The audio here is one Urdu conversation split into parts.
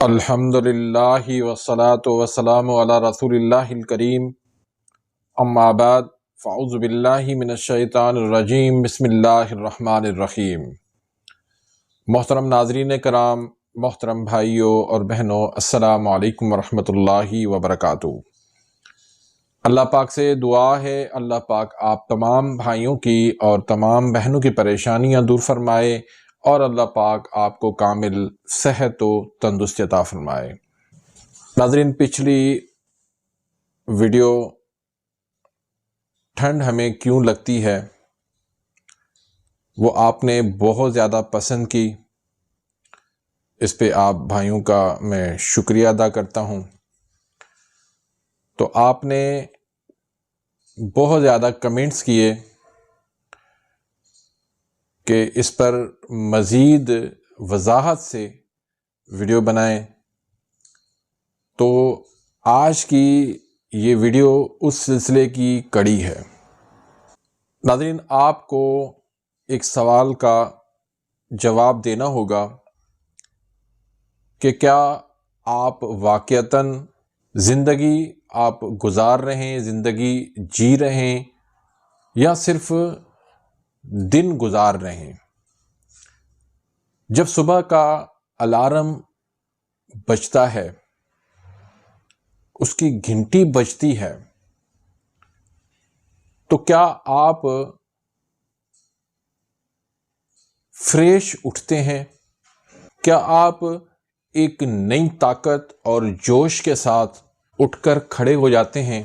الحمدللہ والصلاة والسلام علی رسول اللہ الکریم، اما بعد فاعوذ باللہ من الشیطان الرجیم، بسم اللہ الرحمن الرحیم۔ محترم ناظرین کرام، محترم بھائیوں اور بہنوں، السلام علیکم ورحمۃ اللہ وبرکاتہ۔ اللہ پاک سے دعا ہے اللہ پاک آپ تمام بھائیوں کی اور تمام بہنوں کی پریشانیاں دور فرمائے، اور اللہ پاک آپ کو کامل صحت و تندرستی عطا فرمائے۔ ناظرین، پچھلی ویڈیو ٹھنڈ ہمیں کیوں لگتی ہے وہ آپ نے بہت زیادہ پسند کی، اس پہ آپ بھائیوں کا میں شکریہ ادا کرتا ہوں۔ تو آپ نے بہت زیادہ کمنٹس کیے کہ اس پر مزید وضاحت سے ویڈیو بنائیں، تو آج کی یہ ویڈیو اس سلسلے کی کڑی ہے۔ ناظرین، آپ کو ایک سوال کا جواب دینا ہوگا کہ کیا آپ واقعتاً زندگی آپ گزار رہے ہیں، زندگی جی رہے ہیں، یا صرف دن گزار رہے ہیں؟ جب صبح کا الارم بجتا ہے، اس کی گھنٹی بجتی ہے، تو کیا آپ فریش اٹھتے ہیں؟ کیا آپ ایک نئی طاقت اور جوش کے ساتھ اٹھ کر کھڑے ہو جاتے ہیں،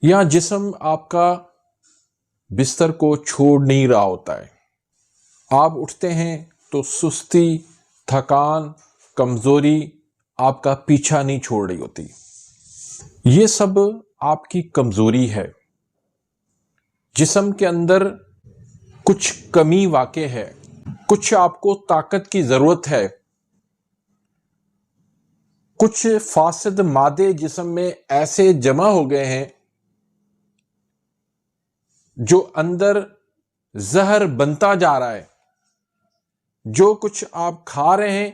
یا جسم آپ کا بستر کو چھوڑ نہیں رہا ہوتا ہے؟ آپ اٹھتے ہیں تو سستی، تھکان، کمزوری آپ کا پیچھا نہیں چھوڑ رہی ہوتی۔ یہ سب آپ کی کمزوری ہے۔ جسم کے اندر کچھ کمی واقع ہے، کچھ آپ کو طاقت کی ضرورت ہے، کچھ فاسد مادے جسم میں ایسے جمع ہو گئے ہیں جو اندر زہر بنتا جا رہا ہے۔ جو کچھ آپ کھا رہے ہیں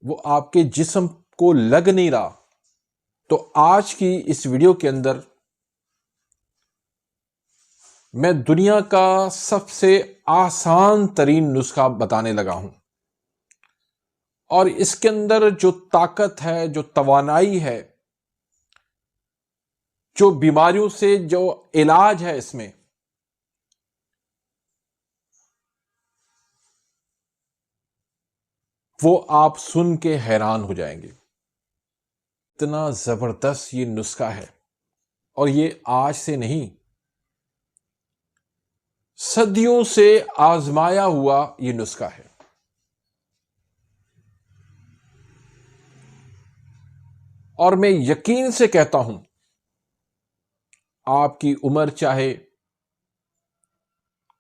وہ آپ کے جسم کو لگ نہیں رہا۔ تو آج کی اس ویڈیو کے اندر میں دنیا کا سب سے آسان ترین نسخہ بتانے لگا ہوں، اور اس کے اندر جو طاقت ہے، جو توانائی ہے، جو بیماریوں سے جو علاج ہے، اس میں وہ آپ سن کے حیران ہو جائیں گے۔ اتنا زبردست یہ نسخہ ہے، اور یہ آج سے نہیں، صدیوں سے آزمایا ہوا یہ نسخہ ہے۔ اور میں یقین سے کہتا ہوں، آپ کی عمر چاہے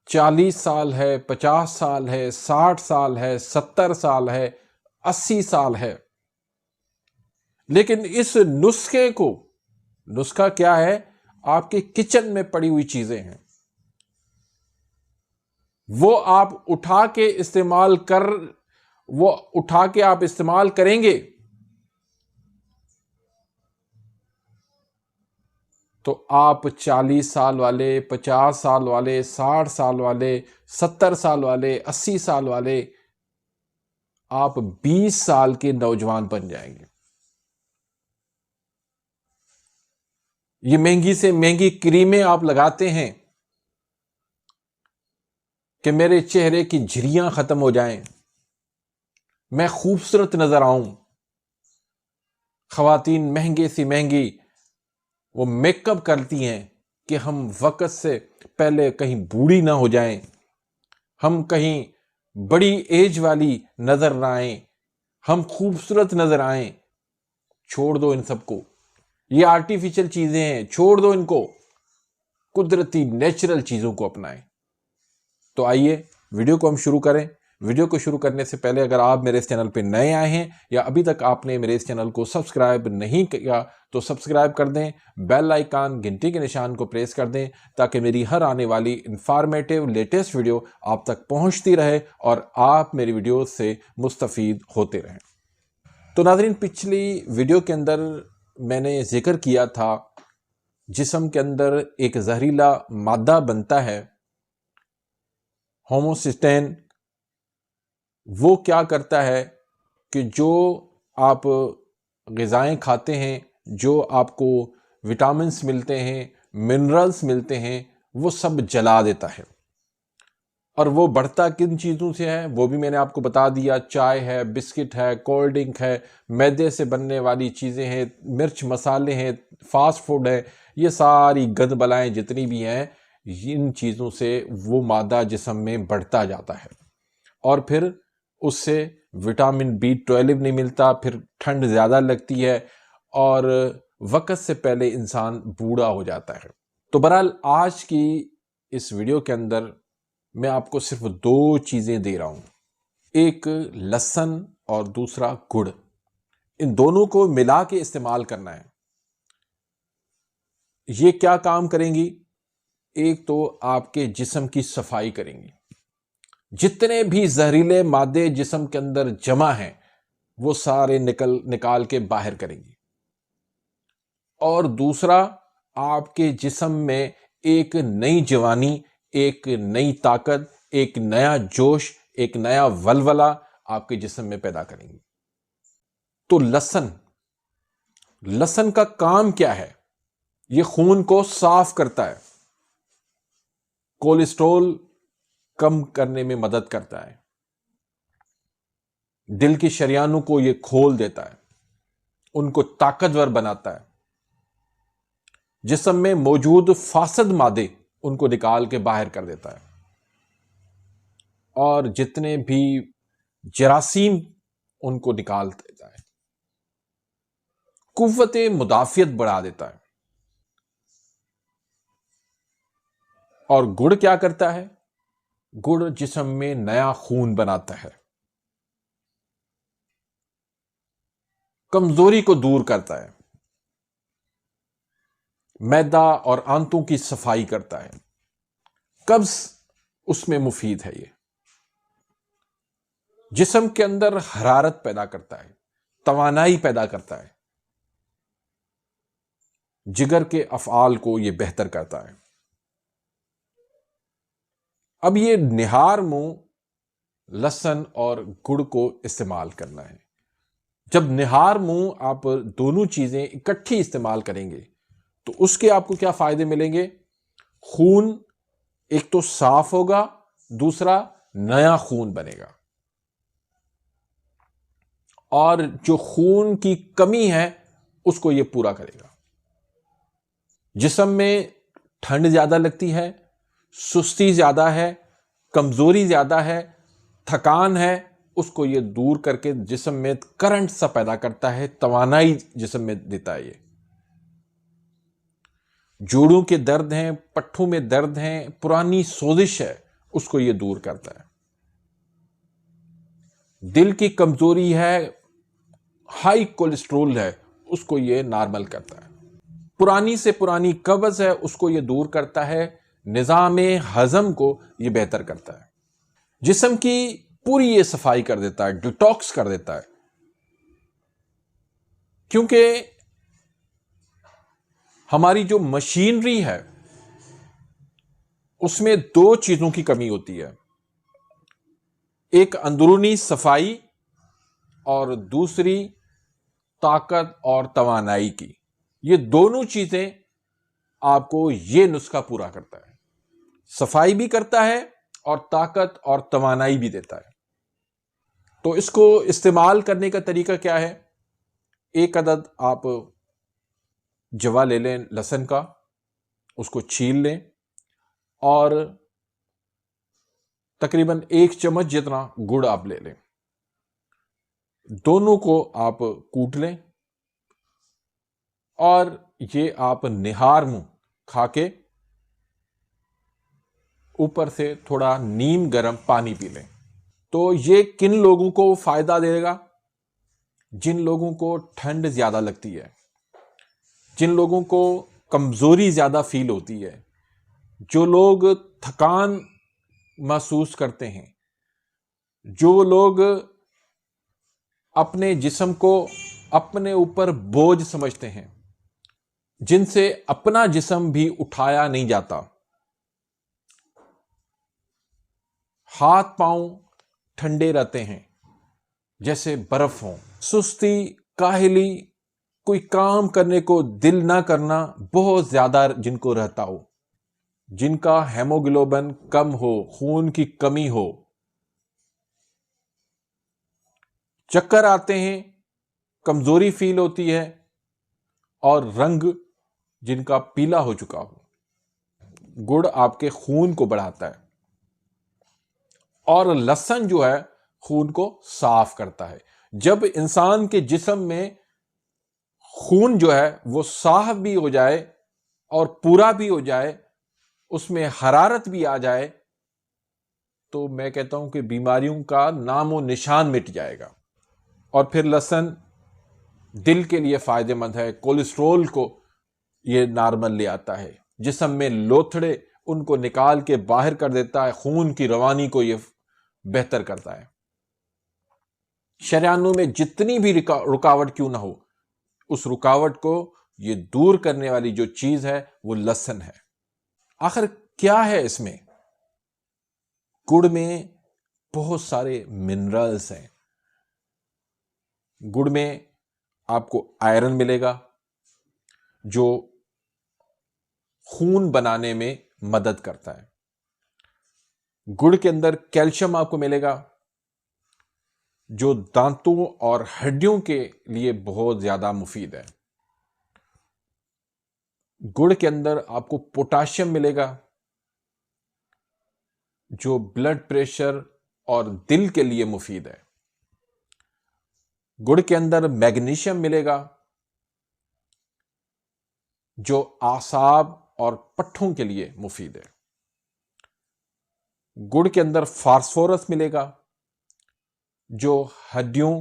40 سال ہے، 50 سال ہے، 60 سال ہے، 70 سال ہے، 80 سال ہے، لیکن اس نسخہ کیا ہے؟ آپ کے کچن میں پڑی ہوئی چیزیں ہیں، وہ آپ اٹھا کے آپ استعمال کریں گے تو آپ 40 سال والے، 50 سال والے، 60 سال والے، 70 سال والے، 80 سال والے، آپ 20 سال کے نوجوان بن جائیں گے۔ یہ مہنگی سے مہنگی کریمیں آپ لگاتے ہیں کہ میرے چہرے کی جھریاں ختم ہو جائیں، میں خوبصورت نظر آؤں۔ خواتین مہنگے سے مہنگی وہ میک اپ کرتی ہیں کہ ہم وقت سے پہلے کہیں بوڑھی نہ ہو جائیں، ہم کہیں بڑی ایج والی نظر نہ آئیں، ہم خوبصورت نظر آئیں۔ چھوڑ دو ان سب کو، یہ آرٹیفیشل چیزیں ہیں، چھوڑ دو ان کو، قدرتی نیچرل چیزوں کو اپنائیں۔ تو آئیے ویڈیو کو ہم شروع کریں۔ ویڈیو کو شروع کرنے سے پہلے اگر آپ میرے اس چینل پہ نئے آئے ہیں یا ابھی تک آپ نے میرے اس چینل کو سبسکرائب نہیں کیا تو سبسکرائب کر دیں، بیل آئیکن گھنٹی کے نشان کو پریس کر دیں تاکہ میری ہر آنے والی انفارمیٹیو لیٹسٹ ویڈیو آپ تک پہنچتی رہے اور آپ میری ویڈیو سے مستفید ہوتے رہیں۔ تو ناظرین، پچھلی ویڈیو کے اندر میں نے ذکر کیا تھا جسم کے اندر ایک زہریلا مادہ بنتا ہے ہوموسسٹین۔ وہ کیا کرتا ہے کہ جو آپ غذائیں کھاتے ہیں، جو آپ کو وٹامنس ملتے ہیں، منرلز ملتے ہیں، وہ سب جلا دیتا ہے۔ اور وہ بڑھتا کن چیزوں سے ہے وہ بھی میں نے آپ کو بتا دیا، چائے ہے، بسکٹ ہے، کولڈ ڈرنک ہے، میدے سے بننے والی چیزیں ہیں، مرچ مسالے ہیں، فاسٹ فوڈ ہے، یہ ساری گند بلائیں جتنی بھی ہیں، ان چیزوں سے وہ مادہ جسم میں بڑھتا جاتا ہے اور پھر اس سے وٹامن B12 نہیں ملتا، پھر ٹھنڈ زیادہ لگتی ہے اور وقت سے پہلے انسان بوڑھا ہو جاتا ہے۔ تو بہرحال آج کی اس ویڈیو کے اندر میں آپ کو صرف 2 چیزیں دے رہا ہوں، ایک لہسن اور دوسرا گڑ۔ ان دونوں کو ملا کے استعمال کرنا ہے۔ یہ کیا کام کریں گی؟ ایک تو آپ کے جسم کی صفائی کریں گی، جتنے بھی زہریلے مادے جسم کے اندر جمع ہیں وہ سارے نکال کے باہر کریں گی، اور دوسرا آپ کے جسم میں ایک نئی جوانی، ایک نئی طاقت، ایک نیا جوش، ایک نیا ولولہ آپ کے جسم میں پیدا کریں گی۔ تو لہسن کا کام کیا ہے؟ یہ خون کو صاف کرتا ہے، کولیسٹرول کم کرنے میں مدد کرتا ہے، دل کی شریانوں کو یہ کھول دیتا ہے، ان کو طاقتور بناتا ہے، جسم میں موجود فاسد مادے ان کو نکال کے باہر کر دیتا ہے، اور جتنے بھی جراثیم ان کو نکال دیتا ہے، قوت مدافعت بڑھا دیتا ہے۔ اور گڑ کیا کرتا ہے؟ گڑ جسم میں نیا خون بناتا ہے، کمزوری کو دور کرتا ہے، معدہ اور آنتوں کی صفائی کرتا ہے، قبض اس میں مفید ہے، یہ جسم کے اندر حرارت پیدا کرتا ہے، توانائی پیدا کرتا ہے، جگر کے افعال کو یہ بہتر کرتا ہے۔ اب یہ نہار منہ لہسن اور گڑ کو استعمال کرنا ہے۔ جب نہار منہ آپ دونوں چیزیں اکٹھی استعمال کریں گے تو اس کے آپ کو کیا فائدے ملیں گے؟ خون ایک تو صاف ہوگا، دوسرا نیا خون بنے گا، اور جو خون کی کمی ہے اس کو یہ پورا کرے گا۔ جسم میں ٹھنڈ زیادہ لگتی ہے، سستی زیادہ ہے، کمزوری زیادہ ہے، تھکان ہے، اس کو یہ دور کر کے جسم میں کرنٹ سا پیدا کرتا ہے، توانائی جسم میں دیتا ہے۔ یہ جوڑوں کے درد ہیں، پٹھوں میں درد ہیں، پرانی سوزش ہے، اس کو یہ دور کرتا ہے۔ دل کی کمزوری ہے، ہائی کولیسٹرول ہے، اس کو یہ نارمل کرتا ہے۔ پرانی سے پرانی قبض ہے، اس کو یہ دور کرتا ہے، نظام ہضم کو یہ بہتر کرتا ہے، جسم کی پوری یہ صفائی کر دیتا ہے، ڈیٹاکس کر دیتا ہے۔ کیونکہ ہماری جو مشینری ہے اس میں 2 چیزوں کی کمی ہوتی ہے، ایک اندرونی صفائی اور دوسری طاقت اور توانائی کی۔ یہ دونوں چیزیں آپ کو یہ نسخہ پورا کرتا ہے، صفائی بھی کرتا ہے اور طاقت اور توانائی بھی دیتا ہے۔ تو اس کو استعمال کرنے کا طریقہ کیا ہے؟ 1 عدد آپ جوا لے لیں لہسن کا، اس کو چھیل لیں اور تقریباً 1 چمچ جتنا گڑ آپ لے لیں، دونوں کو آپ کوٹ لیں اور یہ آپ نہار منہ کھا کے اوپر سے تھوڑا نیم گرم پانی پی لیں۔ تو یہ کن لوگوں کو فائدہ دے گا؟ جن لوگوں کو ٹھنڈ زیادہ لگتی ہے، جن لوگوں کو کمزوری زیادہ فیل ہوتی ہے، جو لوگ تھکان محسوس کرتے ہیں، جو لوگ اپنے جسم کو اپنے اوپر بوجھ سمجھتے ہیں، جن سے اپنا جسم بھی اٹھایا نہیں جاتا، ہاتھ پاؤں ٹھنڈے رہتے ہیں جیسے برف ہوں، سستی، کاہلی، کوئی کام کرنے کو دل نہ کرنا بہت زیادہ جن کو رہتا ہو، جن کا ہیموگلوبن کم ہو، خون کی کمی ہو، چکر آتے ہیں، کمزوری فیل ہوتی ہے، اور رنگ جن کا پیلا ہو چکا ہو۔ گڑ آپ کے خون کو بڑھاتا ہے، اور لہسن جو ہے خون کو صاف کرتا ہے۔ جب انسان کے جسم میں خون جو ہے وہ صاف بھی ہو جائے اور پورا بھی ہو جائے، اس میں حرارت بھی آ جائے، تو میں کہتا ہوں کہ بیماریوں کا نام و نشان مٹ جائے گا۔ اور پھر لہسن دل کے لیے فائدہ مند ہے، کولیسٹرول کو یہ نارمل لے آتا ہے، جسم میں لوتھڑے ان کو نکال کے باہر کر دیتا ہے، خون کی روانی کو یہ بہتر کرتا ہے۔ شریانوں میں جتنی بھی رکاوٹ کیوں نہ ہو، اس رکاوٹ کو یہ دور کرنے والی جو چیز ہے وہ لہسن ہے۔ آخر کیا ہے اس میں؟ گڑ میں بہت سارے منرلز ہیں۔ گڑ میں آپ کو آئرن ملے گا جو خون بنانے میں مدد کرتا ہے۔ گڑ کے اندر کیلشیم آپ کو ملے گا جو دانتوں اور ہڈیوں کے لیے بہت زیادہ مفید ہے۔ گڑ کے اندر آپ کو پوٹاشیم ملے گا جو بلڈ پریشر اور دل کے لیے مفید ہے۔ گڑ کے اندر میگنیشیم ملے گا جو اعصاب اور پٹھوں کے لیے مفید ہے۔ گڑ کے اندر فاسفورس ملے گا جو ہڈیوں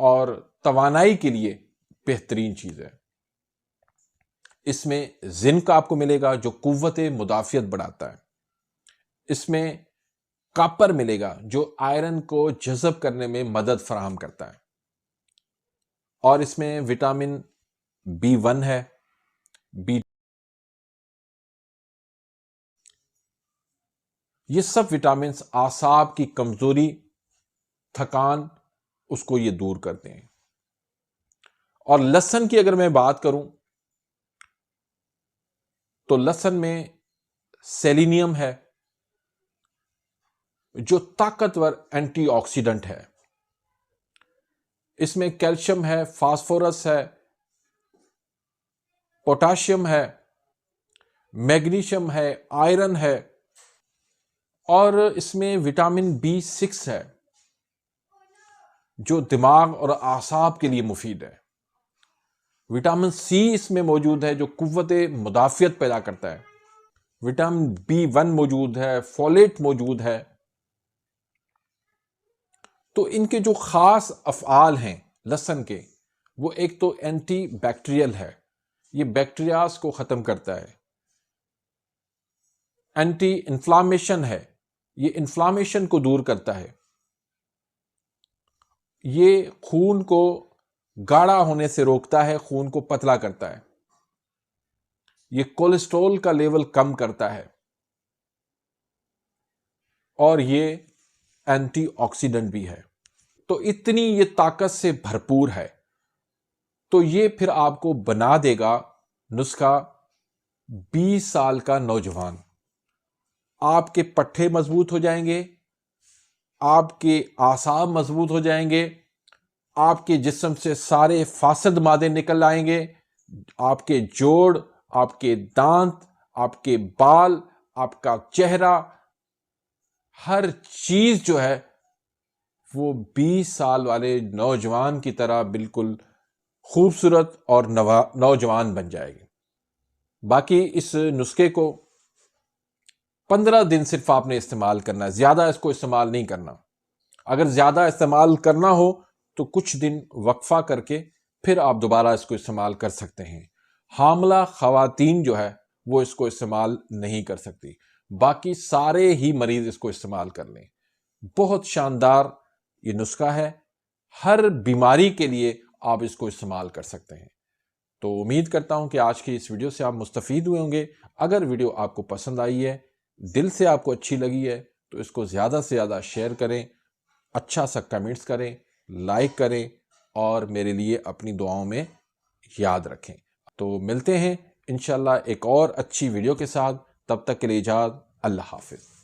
اور توانائی کے لیے بہترین چیز ہے۔ اس میں زنک آپ کو ملے گا جو قوت مدافعت بڑھاتا ہے۔ اس میں کاپر ملے گا جو آئرن کو جذب کرنے میں مدد فراہم کرتا ہے۔ اور اس میں وٹامن B1 ہے، یہ سب وٹامنز اعصاب کی کمزوری، تھکان، اس کو یہ دور کرتے ہیں۔ اور لہسن کی اگر میں بات کروں تو لہسن میں سیلینیم ہے جو طاقتور اینٹی آکسیڈنٹ ہے۔ اس میں کیلشیم ہے، فاسفورس ہے، پوٹاشیم ہے، میگنیشیم ہے، آئرن ہے، اور اس میں وٹامن B6 ہے جو دماغ اور اعصاب کے لیے مفید ہے۔ وٹامن C اس میں موجود ہے جو قوت مدافعت پیدا کرتا ہے۔ وٹامن B1 موجود ہے، فولیٹ موجود ہے۔ تو ان کے جو خاص افعال ہیں لہسن کے، وہ ایک تو اینٹی بیکٹیریل ہے، یہ بیکٹیریاز کو ختم کرتا ہے۔ اینٹی انفلاممیشن ہے، یہ انفلاممیشن کو دور کرتا ہے۔ یہ خون کو گاڑھا ہونے سے روکتا ہے، خون کو پتلا کرتا ہے۔ یہ کولیسٹرول کا لیول کم کرتا ہے، اور یہ اینٹی آکسیڈنٹ بھی ہے۔ تو اتنی یہ طاقت سے بھرپور ہے، تو یہ پھر آپ کو بنا دے گا نسخہ 20 سال کا نوجوان۔ آپ کے پٹھے مضبوط ہو جائیں گے، آپ کے اعصاب مضبوط ہو جائیں گے، آپ کے جسم سے سارے فاسد مادے نکل آئیں گے، آپ کے جوڑ، آپ کے دانت، آپ کے بال، آپ کا چہرہ، ہر چیز جو ہے وہ 20 سال والے نوجوان کی طرح بالکل خوبصورت اور نوجوان بن جائے گی۔ باقی اس نسخے کو 15 دن صرف آپ نے استعمال کرنا ہے، زیادہ اس کو استعمال نہیں کرنا۔ اگر زیادہ استعمال کرنا ہو تو کچھ دن وقفہ کر کے پھر آپ دوبارہ اس کو استعمال کر سکتے ہیں۔ حاملہ خواتین جو ہے وہ اس کو استعمال نہیں کر سکتی، باقی سارے ہی مریض اس کو استعمال کر لیں۔ بہت شاندار یہ نسخہ ہے، ہر بیماری کے لیے آپ اس کو استعمال کر سکتے ہیں۔ تو امید کرتا ہوں کہ آج کی اس ویڈیو سے آپ مستفید ہوئے ہوں گے۔ اگر ویڈیو آپ کو پسند آئی ہے، دل سے آپ کو اچھی لگی ہے، تو اس کو زیادہ سے زیادہ شیئر کریں، اچھا سا کمنٹس کریں، لائک کریں اور میرے لیے اپنی دعاؤں میں یاد رکھیں۔ تو ملتے ہیں انشاءاللہ ایک اور اچھی ویڈیو کے ساتھ، تب تک کے لیے اجازت، اللہ حافظ۔